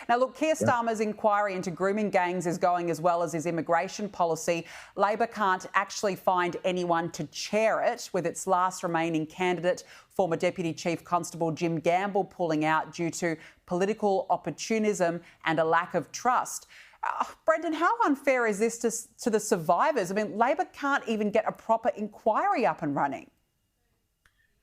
Now, look, Keir Starmer's inquiry into grooming gangs is going as well as his immigration policy. Labor can't actually find anyone to chair it, with its last remaining candidate, former Deputy Chief Constable Jim Gamble, pulling out due to political opportunism and a lack of trust. Brenden, how unfair is this to the survivors? I mean, Labor can't even get a proper inquiry up and running.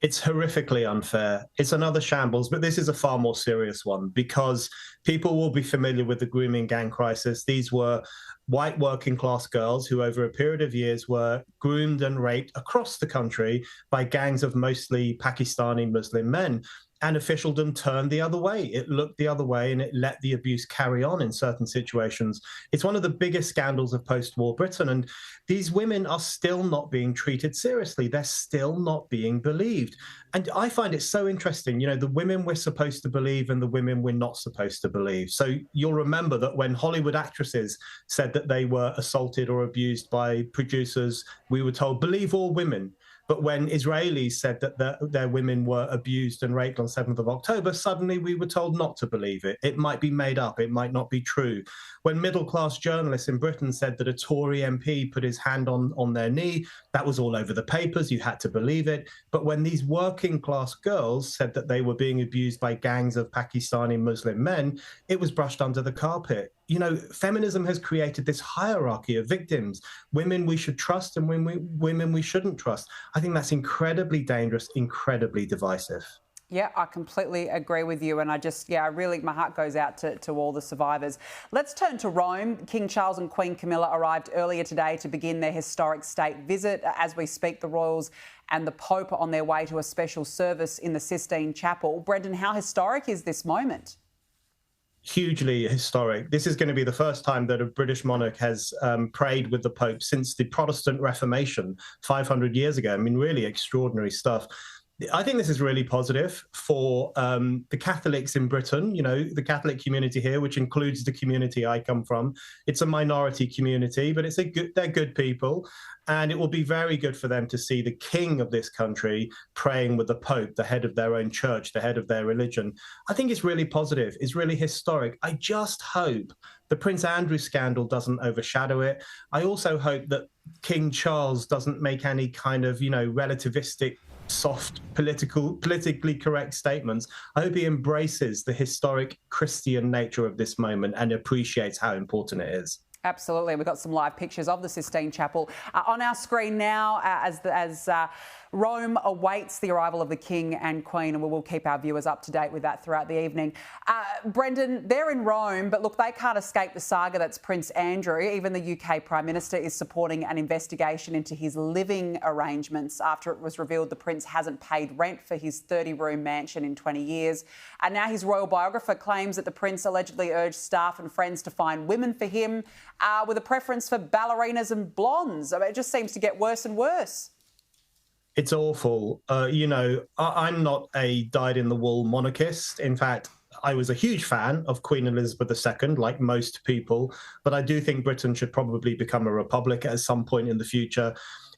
It's horrifically unfair. It's another shambles, but this is a far more serious one because people will be familiar with the grooming gang crisis. These were white working class girls who over a period of years were groomed and raped across the country by gangs of mostly Pakistani Muslim men. And officialdom turned the other way. It looked the other way and it let the abuse carry on in certain situations. It's one of the biggest scandals of post-war Britain. And these women are still not being treated seriously. They're still not being believed. And I find it so interesting, you know, the women we're supposed to believe and the women we're not supposed to believe. So you'll remember that when Hollywood actresses said that they were assaulted or abused by producers, we were told, believe all women. But when Israelis said that their women were abused and raped on 7th of October, suddenly we were told not to believe it. It might be made up. It might not be true. When middle-class journalists in Britain said that a Tory MP put his hand on their knee, that was all over the papers. You had to believe it. But when these working-class girls said that they were being abused by gangs of Pakistani Muslim men, it was brushed under the carpet. You know, feminism has created this hierarchy of victims, women we should trust and women we shouldn't trust. I think that's incredibly dangerous, incredibly divisive. Yeah, I completely agree with you. And my heart goes out to all the survivors. Let's turn to Rome. King Charles and Queen Camilla arrived earlier today to begin their historic state visit. As we speak, the royals and the Pope are on their way to a special service in the Sistine Chapel. Brenden, how historic is this moment? Hugely historic. This is going to be the first time that a British monarch has prayed with the Pope since the Protestant Reformation 500 years ago. I mean, really extraordinary stuff. I think this is really positive for the Catholics in Britain, you know, the Catholic community here, which includes the community I come from. It's a minority community, but they're good people. And it will be very good for them to see the king of this country praying with the Pope, the head of their own church, the head of their religion. I think it's really positive. It's really historic. I just hope the Prince Andrew scandal doesn't overshadow it. I also hope that King Charles doesn't make any kind of, you know, relativistic, soft, politically correct statements. I hope he embraces the historic Christian nature of this moment and appreciates how important it is. Absolutely. We've got some live pictures of the Sistine Chapel on our screen now as Rome awaits the arrival of the King and Queen, and we will keep our viewers up to date with that throughout the evening. Brenden, they're in Rome, but look, they can't escape the saga that's Prince Andrew. Even the UK Prime Minister is supporting an investigation into his living arrangements after it was revealed the Prince hasn't paid rent for his 30-room mansion in 20 years. And now his royal biographer claims that the Prince allegedly urged staff and friends to find women for him with a preference for ballerinas and blondes. I mean, it just seems to get worse and worse. It's awful. You know, I'm not a dyed-in-the-wool monarchist. In fact, I was a huge fan of Queen Elizabeth II, like most people, but I do think Britain should probably become a republic at some point in the future.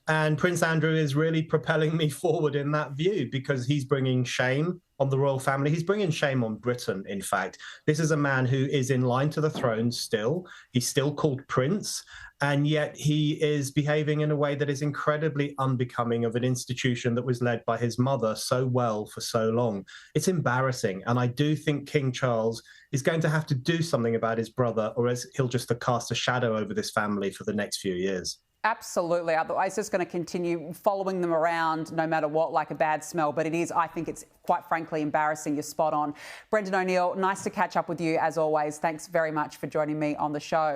And Prince Andrew is really propelling me forward in that view because he's bringing shame on the royal family. He's bringing shame on Britain, in fact. This is a man who is in line to the throne still. He's still called Prince, and yet he is behaving in a way that is incredibly unbecoming of an institution that was led by his mother so well for so long. It's embarrassing, and I do think King Charles is going to have to do something about his brother, or else he'll just cast a shadow over this family for the next few years. Absolutely. Otherwise, it's going to continue following them around no matter what, like a bad smell. But I think it's quite frankly embarrassing. You're spot on. Brenden O'Neill, nice to catch up with you as always. Thanks very much for joining me on the show.